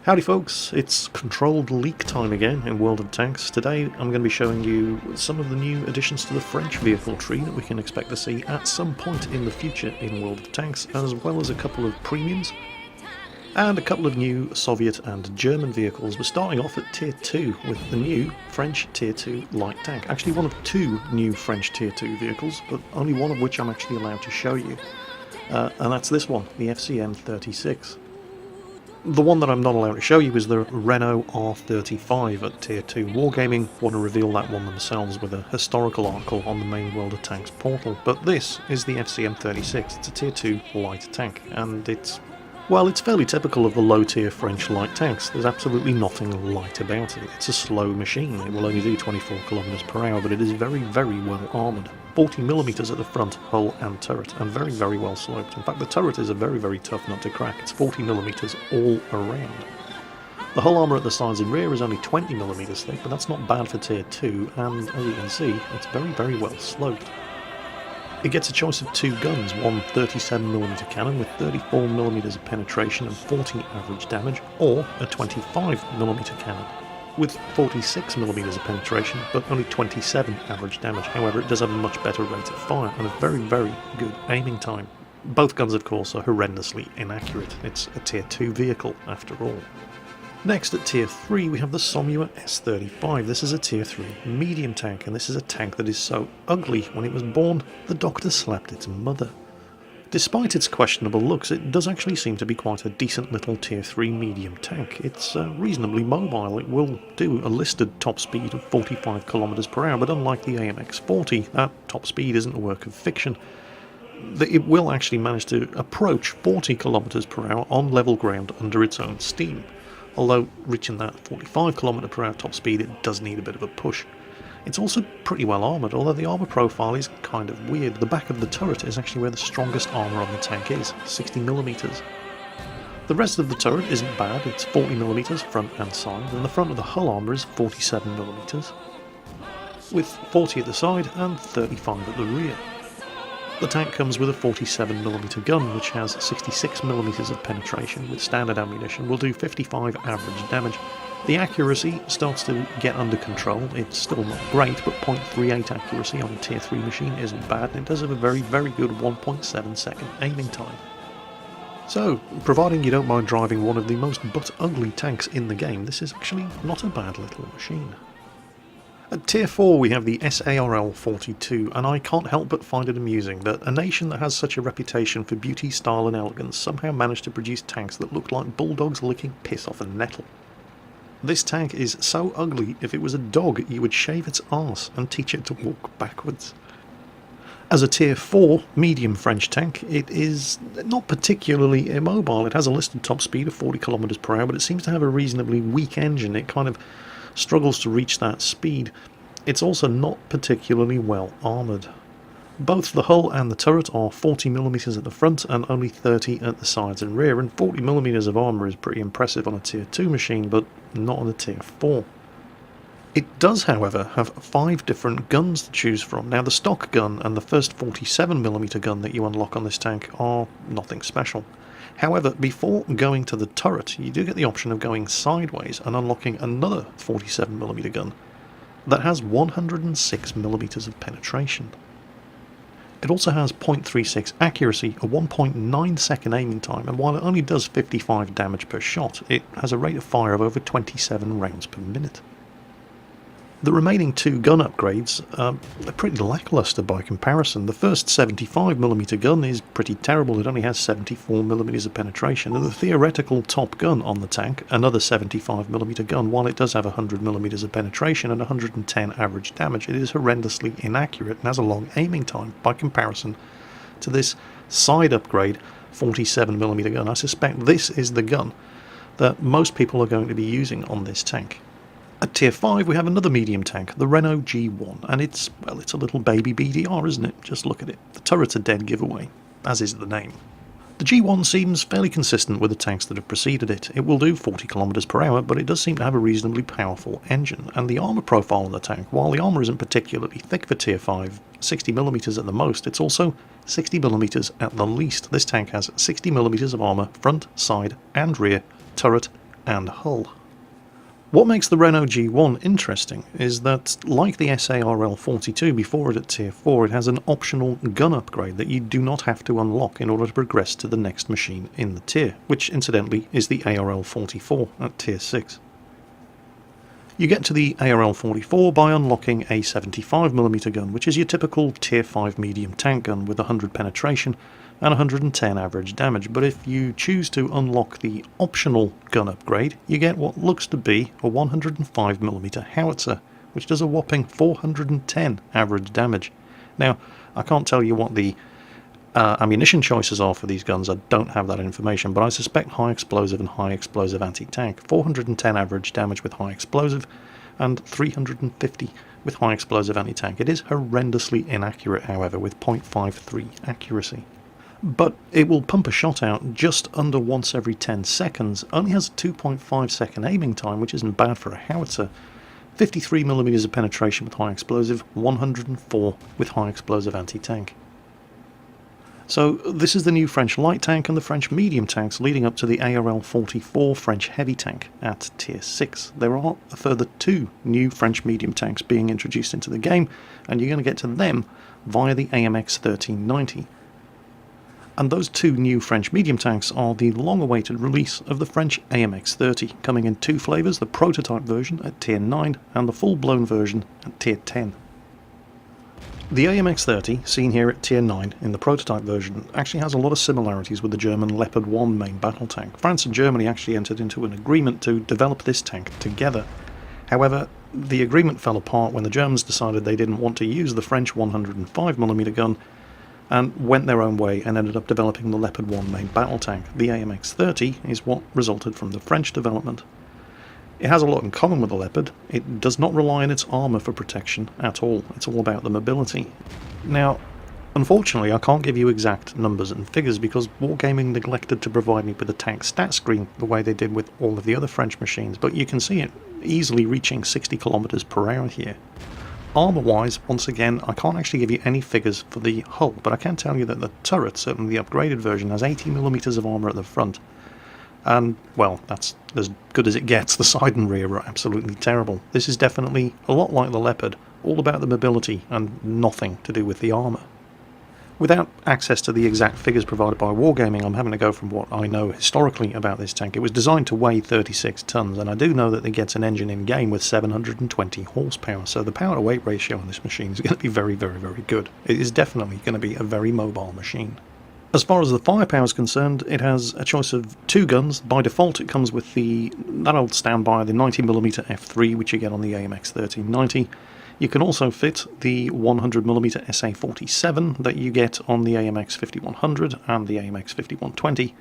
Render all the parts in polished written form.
Howdy folks, it's controlled leak time again in World of Tanks. Today I'm going to be showing you some of the new additions to the French vehicle tree that we can expect to see at some point in the future in World of Tanks, as well as a couple of premiums and a couple of new Soviet and German vehicles. We're starting off at Tier 2 with the new French Tier 2 light tank. Actually one of two new French Tier 2 vehicles, but only one of which I'm actually allowed to show you. And that's this one, the FCM-36. The one that I'm not allowed to show you is the Renault R35 at Tier 2. Wargaming want to reveal that one themselves with a historical article on the main World of Tanks portal, but this is the FCM-36. It's a Tier 2 light tank, and it's fairly typical of the low-tier French light tanks. There's absolutely nothing light about it. It's a slow machine. It will only do 24 km per hour, but it is very, very well armoured. 40mm at the front, hull and turret, and very, very well sloped. In fact, the turret is a very, very tough nut to crack. It's 40mm all around. The hull armour at the sides and rear is only 20mm thick, but that's not bad for Tier 2, and as you can see, it's very, very well sloped. It gets a choice of two guns, one 37mm cannon with 34mm of penetration and 40 average damage, or a 25mm cannon with 46mm of penetration but only 27 average damage. However, it does have a much better rate of fire and a very, very good aiming time. Both guns, of course, are horrendously inaccurate. It's a Tier 2 vehicle, after all. Next, at Tier 3, we have the Somua S35. This is a Tier 3 medium tank, and this is a tank that is so ugly, when it was born, the doctor slapped its mother. Despite its questionable looks, it does actually seem to be quite a decent little Tier 3 medium tank. It's reasonably mobile. It will do a listed top speed of 45 km per hour, but unlike the AMX-40, that top speed isn't a work of fiction. It will actually manage to approach 40 km per hour on level ground under its own steam. Although reaching that 45 km per hour top speed, it does need a bit of a push. It's also pretty well armoured, although the armour profile is kind of weird. The back of the turret is actually where the strongest armour on the tank is, 60mm. The rest of the turret isn't bad, it's 40mm front and side, and the front of the hull armour is 47mm, with 40 at the side and 35 at the rear. The tank comes with a 47mm gun, which has 66mm of penetration with standard ammunition, will do 55 average damage. The accuracy starts to get under control. It's still not great, but 0.38 accuracy on a Tier 3 machine isn't bad, and it does have a very, very good 1.7 second aiming time. So, providing you don't mind driving one of the most butt-ugly tanks in the game, this is actually not a bad little machine. At Tier 4 we have the SARL-42, and I can't help but find it amusing that a nation that has such a reputation for beauty, style and elegance somehow managed to produce tanks that look like bulldogs licking piss off a nettle. This tank is so ugly, if it was a dog you would shave its arse and teach it to walk backwards. As a Tier 4 medium French tank, it is not particularly immobile. It has a listed top speed of 40 km per hour, but it seems to have a reasonably weak engine. It kind of struggles to reach that speed. It's also not particularly well armoured. Both the hull and the turret are 40mm at the front and only 30 at the sides and rear, and 40mm of armour is pretty impressive on a Tier 2 machine, but not on a Tier 4. It does, however, have 5 different guns to choose from. Now, the stock gun and the first 47mm gun that you unlock on this tank are nothing special. However, before going to the turret, you do get the option of going sideways and unlocking another 47mm gun that has 106mm of penetration. It also has 0.36 accuracy, a 1.9 second aiming time, and while it only does 55 damage per shot, it has a rate of fire of over 27 rounds per minute. The remaining 2 gun upgrades are pretty lacklustre by comparison. The first 75mm gun is pretty terrible. It only has 74mm of penetration, and the theoretical top gun on the tank, another 75mm gun, while it does have 100mm of penetration and 110 average damage, it is horrendously inaccurate and has a long aiming time by comparison to this side upgrade 47mm gun. I suspect this is the gun that most people are going to be using on this tank. At Tier 5 we have another medium tank, the Renault G1, and it's a little baby BDR, isn't it? Just look at it. The turret's a dead giveaway, as is the name. The G1 seems fairly consistent with the tanks that have preceded it. It will do 40 km per hour, but it does seem to have a reasonably powerful engine, and the armour profile on the tank, while the armour isn't particularly thick for Tier 5, 60mm at the most, it's also 60mm at the least. This tank has 60mm of armour, front, side and rear, turret and hull. What makes the Renault G1 interesting is that, like the SARL 42 before it at Tier 4, it has an optional gun upgrade that you do not have to unlock in order to progress to the next machine in the tier, which incidentally is the ARL 44 at Tier 6. You get to the ARL 44 by unlocking a 75mm gun, which is your typical Tier 5 medium tank gun with 100 penetration and 110 average damage, but if you choose to unlock the optional gun upgrade, you get what looks to be a 105mm howitzer, which does a whopping 410 average damage. Now, I can't tell you what the ammunition choices are for these guns, I don't have that information, but I suspect high explosive and high explosive anti-tank. 410 average damage with high explosive and 350 with high explosive anti-tank. It is horrendously inaccurate, however, with 0.53 accuracy. But it will pump a shot out just under once every 10 seconds, only has a 2.5 second aiming time, which isn't bad for a howitzer, 53mm of penetration with high explosive, 104 with high explosive anti-tank. So this is the new French light tank and the French medium tanks leading up to the ARL 44 French heavy tank at Tier 6. There are a further 2 new French medium tanks being introduced into the game, and you're going to get to them via the AMX 1390. And those 2 new French medium tanks are the long-awaited release of the French AMX 30, coming in 2 flavours, the prototype version at Tier 9 and the full-blown version at Tier 10. The AMX 30, seen here at Tier 9 in the prototype version, actually has a lot of similarities with the German Leopard 1 main battle tank. France and Germany actually entered into an agreement to develop this tank together. However, the agreement fell apart when the Germans decided they didn't want to use the French 105mm gun and went their own way and ended up developing the Leopard 1 main battle tank. The AMX 30 is what resulted from the French development. It has a lot in common with the Leopard. It does not rely on its armour for protection at all. It's all about the mobility. Now, unfortunately I can't give you exact numbers and figures because Wargaming neglected to provide me with a tank stat screen the way they did with all of the other French machines, but you can see it easily reaching 60 kilometers per hour here. Armour-wise, once again, I can't actually give you any figures for the hull, but I can tell you that the turret, certainly the upgraded version, has 80mm of armour at the front. And, well, that's as good as it gets. The side and rear are absolutely terrible. This is definitely a lot like the Leopard, all about the mobility and nothing to do with the armour. Without access to the exact figures provided by Wargaming, I'm having to go from what I know historically about this tank. It was designed to weigh 36 tons, and I do know that it gets an engine in-game with 720 horsepower, so the power-to-weight ratio on this machine is going to be very, very, very good. It is definitely going to be a very mobile machine. As far as the firepower is concerned, it has a choice of 2 guns. By default, it comes with that old standby, the 90mm F3, which you get on the AMX 1390. You can also fit the 100mm SA-47 that you get on the AMX 5100 and the AMX 5120.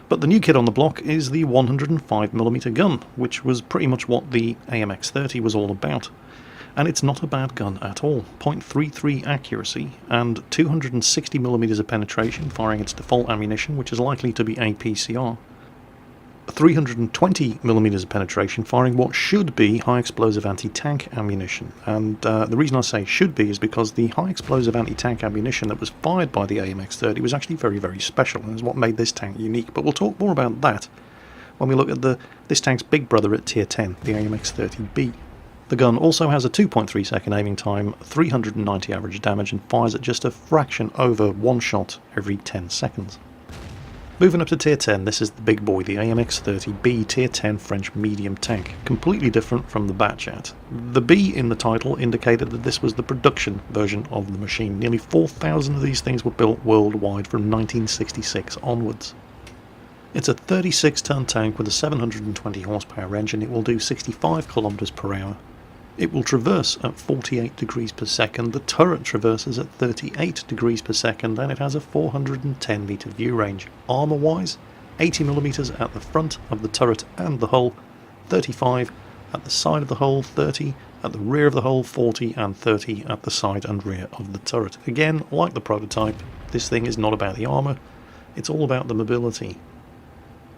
But the new kid on the block is the 105mm gun, which was pretty much what the AMX 30 was all about. And it's not a bad gun at all. 0.33 accuracy and 260mm of penetration, firing its default ammunition, which is likely to be APCR. 320mm of penetration, firing what should be high explosive anti-tank ammunition. And the reason I say should be is because the high explosive anti-tank ammunition that was fired by the AMX 30 was actually very, very special, and is what made this tank unique. But we'll talk more about that when we look at this tank's big brother at Tier 10, the AMX 30B. The gun also has a 2.3 second aiming time, 390 average damage, and fires at just a fraction over 1 shot every 10 seconds. Moving up to Tier 10, this is the big boy, the AMX 30B Tier 10 French medium tank, completely different from the Batchat. The B in the title indicated that this was the production version of the machine. Nearly 4,000 of these things were built worldwide from 1966 onwards. It's a 36-ton tank with a 720 horsepower engine. It will do 65 kilometers per hour. It will traverse at 48 degrees per second, the turret traverses at 38 degrees per second, and it has a 410 meter view range. Armour-wise, 80mm at the front of the turret and the hull, 35 at the side of the hull, 30 at the rear of the hull, 40 and 30 at the side and rear of the turret. Again, like the prototype, this thing is not about the armour, it's all about the mobility.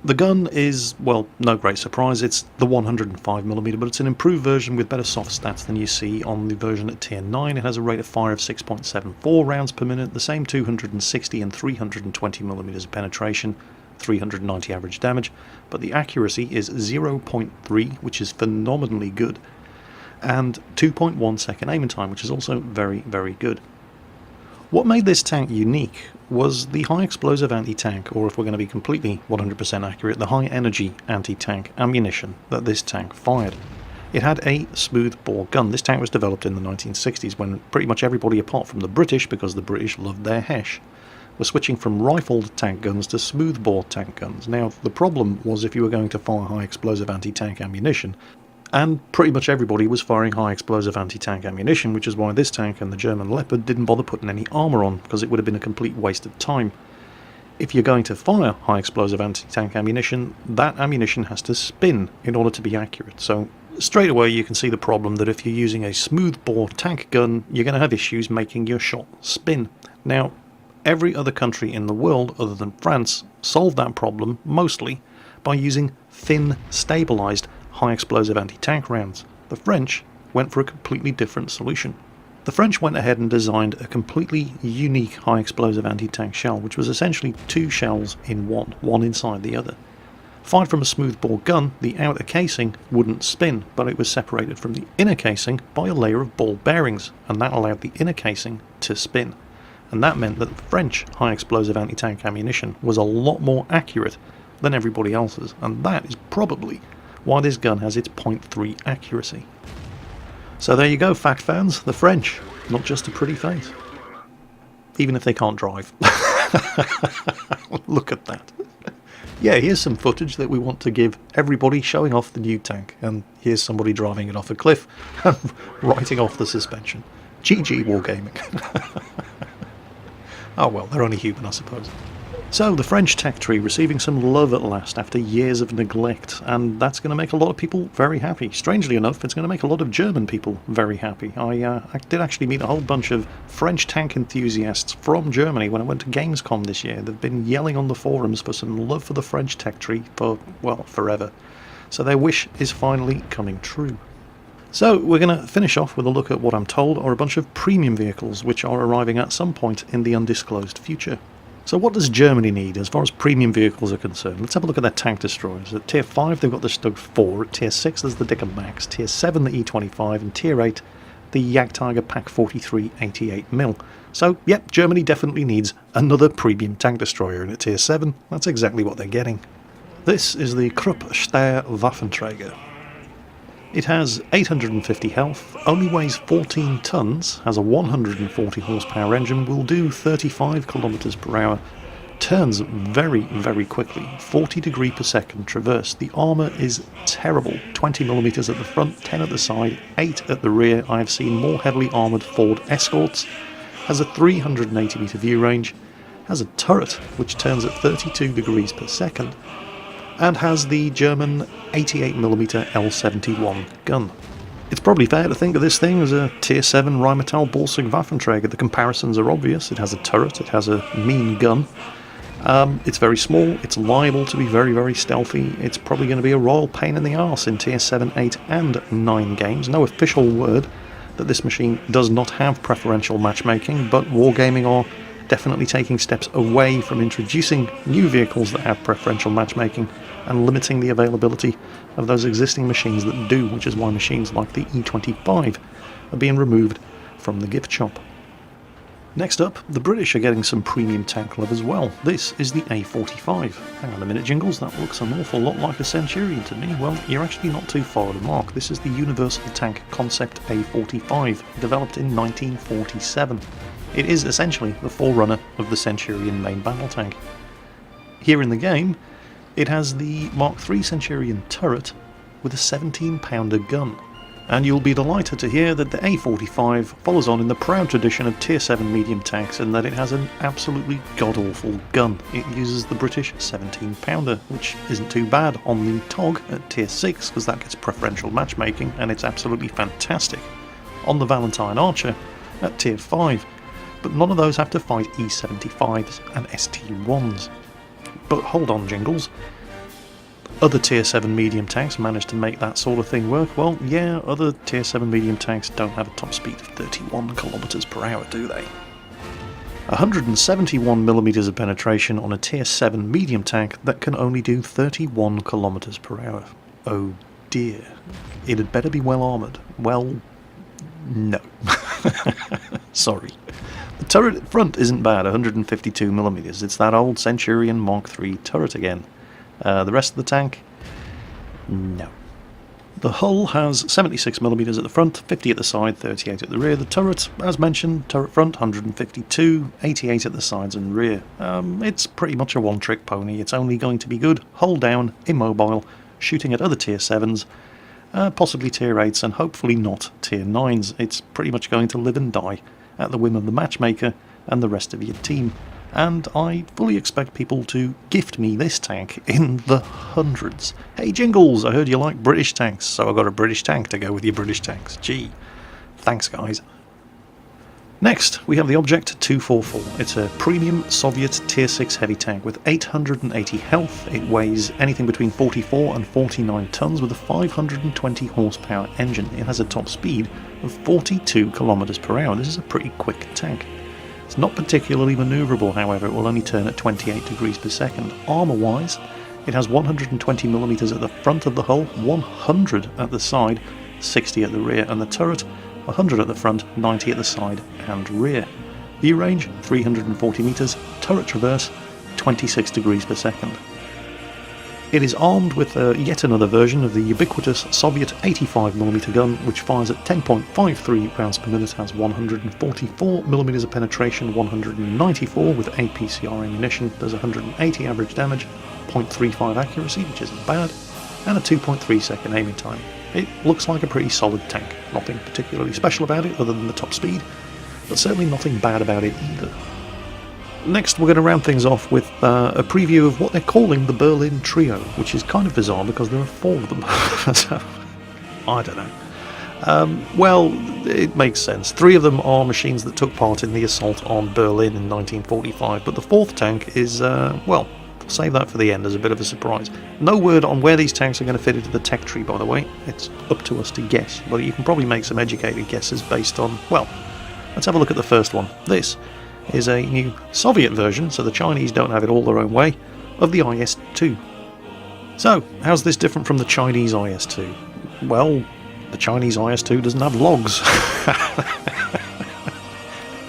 The gun is, well, no great surprise, it's the 105mm, but it's an improved version with better soft stats than you see on the version at Tier 9. It has a rate of fire of 6.74 rounds per minute, the same 260 and 320mm of penetration, 390 average damage, but the accuracy is 0.3, which is phenomenally good, and 2.1 second aiming time, which is also very, very good. What made this tank unique was the high explosive anti-tank, or if we're going to be completely 100% accurate, the high energy anti-tank ammunition that this tank fired. It had a smooth bore gun. This tank was developed in the 1960s when pretty much everybody apart from the British, because the British loved their Hesh, were switching from rifled tank guns to smooth bore tank guns. Now the problem was if you were going to fire high explosive anti-tank ammunition, and pretty much everybody was firing high explosive anti-tank ammunition, which is why this tank and the German Leopard didn't bother putting any armour on, because it would have been a complete waste of time. If you're going to fire high explosive anti-tank ammunition, that ammunition has to spin in order to be accurate. So straight away you can see the problem that if you're using a smooth bore tank gun, you're going to have issues making your shot spin. Now, every other country in the world other than France solved that problem mostly by using thin, stabilised high explosive anti-tank rounds. The French went for a completely different solution. The French went ahead and designed a completely unique high explosive anti-tank shell, which was essentially two shells in one inside the other. Fired from a smooth bore gun, the outer casing wouldn't spin, but it was separated from the inner casing by a layer of ball bearings, and that allowed the inner casing to spin. And that meant that the French high explosive anti-tank ammunition was a lot more accurate than everybody else's, and that is probably why this gun has its 0.3 accuracy. So there you go, fact fans, the French, not just a pretty face. Even if they can't drive. Look at that. Yeah, here's some footage that we want to give everybody showing off the new tank, and here's somebody driving it off a cliff and writing off the suspension. GG Wargaming. Oh well, they're only human, I suppose. So, the French tech tree receiving some love at last after years of neglect, and that's going to make a lot of people very happy. Strangely enough, it's going to make a lot of German people very happy. I did actually meet a whole bunch of French tank enthusiasts from Germany when I went to Gamescom this year. They've been yelling on the forums for some love for the French tech tree for, well, forever. So their wish is finally coming true. So, we're going to finish off with a look at what I'm told are a bunch of premium vehicles which are arriving at some point in the undisclosed future. So what does Germany need as far as premium vehicles are concerned? Let's have a look at their tank destroyers. At Tier 5 they've got the Stug 4, at Tier 6 there's the Dicker Max, Tier 7 the E25, and Tier 8 the Jagdtiger Pak 43 88mm. So, yep, Germany definitely needs another premium tank destroyer, and at Tier 7 that's exactly what they're getting. This is the Krupp Steyr Waffenträger. It has 850 health, only weighs 14 tons, has a 140 horsepower engine, will do 35 kilometers per hour, turns very, very quickly, 40 degree per second traverse. The armour is terrible, 20 millimeters at the front, 10 at the side, 8 at the rear. I have seen more heavily armoured Ford Escorts, has a 380 meter view range, has a turret which turns at 32 degrees per second, and has the German 88mm L71 gun. It's probably fair to think of this thing as a Tier 7 Rheinmetall Borsig Waffenträger. The comparisons are obvious. It has a turret, it has a mean gun. It's very small, it's liable to be very, very stealthy. It's probably going to be a royal pain in the arse in Tier 7, 8 and 9 games. No official word that this machine does not have preferential matchmaking, but Wargaming are definitely taking steps away from introducing new vehicles that have preferential matchmaking and limiting the availability of those existing machines that do, which is why machines like the E25 are being removed from the gift shop. Next up, the British are getting some premium tank love as well. This is the A45. Hang on a minute, Jingles, that looks an awful lot like a Centurion to me. Well, you're actually not too far to the mark. This is the Universal Tank Concept A45, developed in 1947. It is essentially the forerunner of the Centurion main battle tank. Here in the game, it has the Mark III Centurion turret with a 17-pounder gun. And you'll be delighted to hear that the A45 follows on in the proud tradition of Tier 7 medium tanks in that it has an absolutely god-awful gun. It uses the British 17-pounder, which isn't too bad on the TOG at Tier 6 because that gets preferential matchmaking and it's absolutely fantastic on the Valentine Archer at Tier 5. But none of those have to fight E75s and ST1s. But hold on, Jingles. Other Tier 7 medium tanks managed to make that sort of thing work. Well, yeah, other Tier 7 medium tanks don't have a top speed of 31 kilometers per hour, do they? 171mm of penetration on a tier 7 medium tank that can only do 31 km per hour. Oh dear. It had better be well armoured. Well, no. Sorry. The turret front isn't bad, 152mm. It's that old Centurion Mark III turret again. The rest of the tank? No. The hull has 76mm at the front, 50 at the side, 38 at the rear. The turret, as mentioned, turret front 152, 88 at the sides and rear. It's pretty much a one-trick pony. It's only going to be good, hull down, immobile, shooting at other tier 7s, possibly tier 8s, and hopefully not tier 9s. It's pretty much going to live and die at the whim of the matchmaker and the rest of your team. And I fully expect people to gift me this tank in the hundreds. Hey Jingles, I heard you like British tanks, so I got a British tank to go with your British tanks. Gee, thanks guys. Next, we have the Object 244. It's a premium Soviet tier 6 heavy tank with 880 health. It weighs anything between 44 and 49 tons with a 520 horsepower engine. It has a top speed of 42 kilometers per hour. This is a pretty quick tank. It's not particularly manoeuvrable, however. It will only turn at 28 degrees per second. Armour-wise, it has 120mm at the front of the hull, 100 at the side, 60 at the rear, and the turret, 100 at the front, 90 at the side and rear. View range, 340 metres, turret traverse, 26 degrees per second. It is armed with yet another version of the ubiquitous Soviet 85mm gun, which fires at 10.53 rounds per minute, has 144mm of penetration, 194 with APCR ammunition, does 180 average damage, 0.35 accuracy, which isn't bad, and a 2.3 second aiming time. It looks like a pretty solid tank. Nothing particularly special about it other than the top speed, but certainly nothing bad about it either. Next, we're going to round things off with a preview of what they're calling the Berlin Trio, which is kind of bizarre because there are 4 of them. So, I don't know. Well, it makes sense. 3 of them are machines that took part in the assault on Berlin in 1945, but the 4th tank is, well, save that for the end as a bit of a surprise. No word on where these tanks are going to fit into the tech tree, by the way. It's up to us to guess, but you can probably make some educated guesses based on, well, let's have a look at the first one. This is a new Soviet version, so the Chinese don't have it all their own way, of the IS-2. So, how's this different from the Chinese IS-2? Well, the Chinese IS-2 doesn't have logs.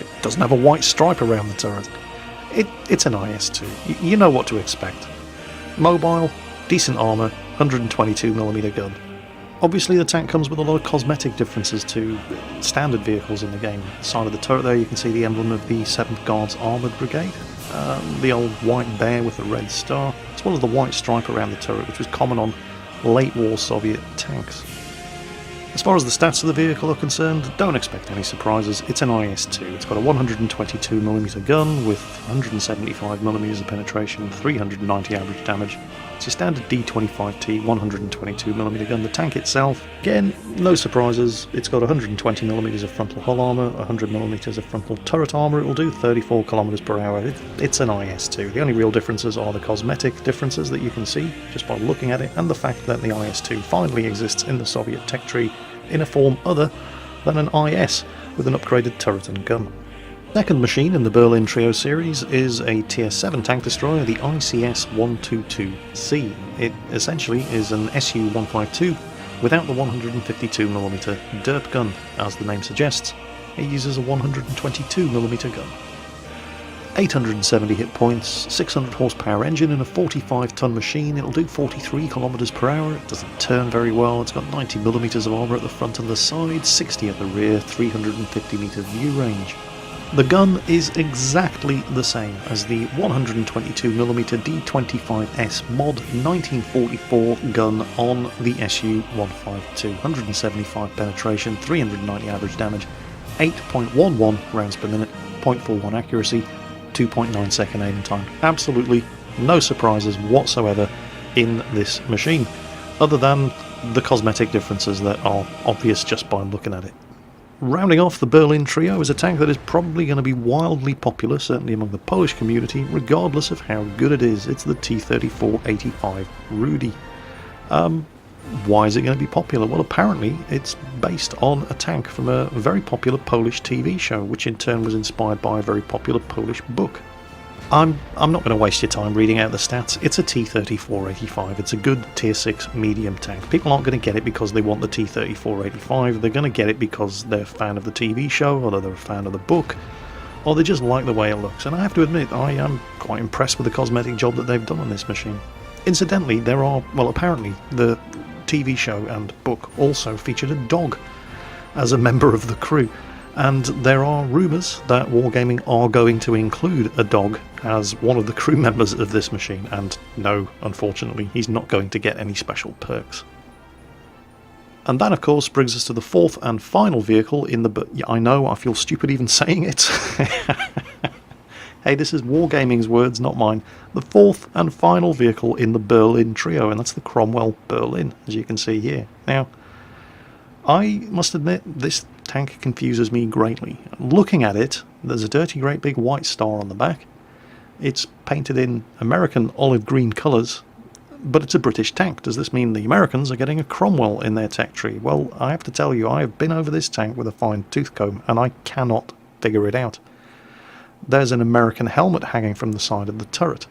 It doesn't have a white stripe around the turret. It's an IS-2. You know what to expect. Mobile, decent armour, 122mm gun. Obviously the tank comes with a lot of cosmetic differences to standard vehicles in the game. The side of the turret there you can see the emblem of the 7th Guards Armoured Brigade, the old white bear with the red star, as well as the white stripe around the turret, which was common on late war Soviet tanks. As far as the stats of the vehicle are concerned, don't expect any surprises. It's an IS-2. It's got a 122mm gun with 175mm of penetration, 390 average damage. It's your standard D25T 122mm gun. The tank itself, again, no surprises. It's got 120mm of frontal hull armour, 100mm of frontal turret armour. It will do 34 km per hour. It's an IS-2. The only real differences are the cosmetic differences that you can see just by looking at it, and the fact that the IS-2 finally exists in the Soviet tech tree in a form other than an IS with an upgraded turret and gun. Second machine in the Berlin Trio series is a Tier 7 tank destroyer, the ICS-122C. It essentially is an Su-152 without the 152mm derp gun. As the name suggests, it uses a 122mm gun. 870 hit points, 600 horsepower engine and a 45-ton machine. It'll do 43 km per hour. It doesn't turn very well. It's got 90mm of armour at the front and the side, 60 at the rear, 350 metre view range. The gun is exactly the same as the 122mm D25S Mod 1944 gun on the Su-152. 175 penetration, 390 average damage, 8.11 rounds per minute, 0.41 accuracy, 2.9 second aim time. Absolutely no surprises whatsoever in this machine, other than the cosmetic differences that are obvious just by looking at it. Rounding off the Berlin Trio is a tank that is probably going to be wildly popular, certainly among the Polish community, regardless of how good it is. It's the T-34-85 Rudy. Why is it going to be popular? Well, apparently it's based on a tank from a very popular Polish TV show, which in turn was inspired by a very popular Polish book. I'm not going to waste your time reading out the stats. It's a T-3485. It's a good tier 6 medium tank. People aren't going to get it because they want the T-3485. They're going to get it because they're a fan of the TV show, or they're a fan of the book, or they just like the way it looks. And I have to admit, I am quite impressed with the cosmetic job that they've done on this machine. Incidentally, there are, well, apparently the TV show and book also featured a dog as a member of the crew, and there are rumours that Wargaming are going to include a dog as one of the crew members of this machine, and no, unfortunately, he's not going to get any special perks. And that, of course, brings us to the fourth and final vehicle in the... Yeah, I know, I feel stupid even saying it. Hey, this is Wargaming's words, not mine. The fourth and final vehicle in the Berlin trio, and that's the Cromwell Berlin, as you can see here. Now, I must admit, this tank confuses me greatly. Looking at it, there's a dirty great big white star on the back. It's painted in American olive green colours, but it's a British tank. Does this mean the Americans are getting a Cromwell in their tech tree? Well, I have to tell you, I have been over this tank with a fine tooth comb, and I cannot figure it out. There's an American helmet hanging from the side of the turret,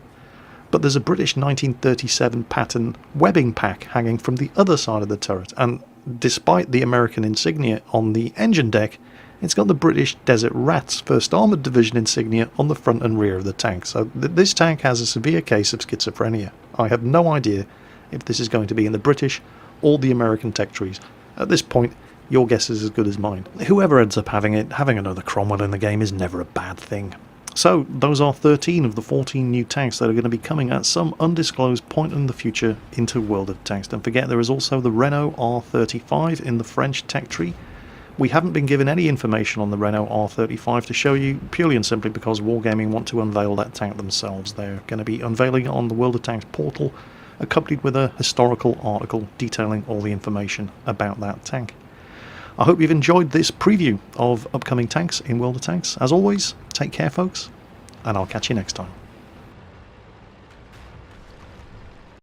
but there's a British 1937 pattern webbing pack hanging from the other side of the turret, and despite the American insignia on the engine deck, it's got the British Desert Rats 1st Armoured Division insignia on the front and rear of the tank. So this tank has a severe case of schizophrenia. I have no idea if this is going to be in the British or the American tech trees. At this point, your guess is as good as mine. Whoever ends up having it, having another Cromwell in the game is never a bad thing. So, those are 13 of the 14 new tanks that are going to be coming at some undisclosed point in the future into World of Tanks. Don't forget, there is also the Renault R35 in the French tech tree. We haven't been given any information on the Renault R35 to show you, purely and simply because Wargaming want to unveil that tank themselves. They're going to be unveiling it on the World of Tanks portal, accompanied with a historical article detailing all the information about that tank. I hope you've enjoyed this preview of upcoming tanks in World of Tanks. As always, take care folks, and I'll catch you next time.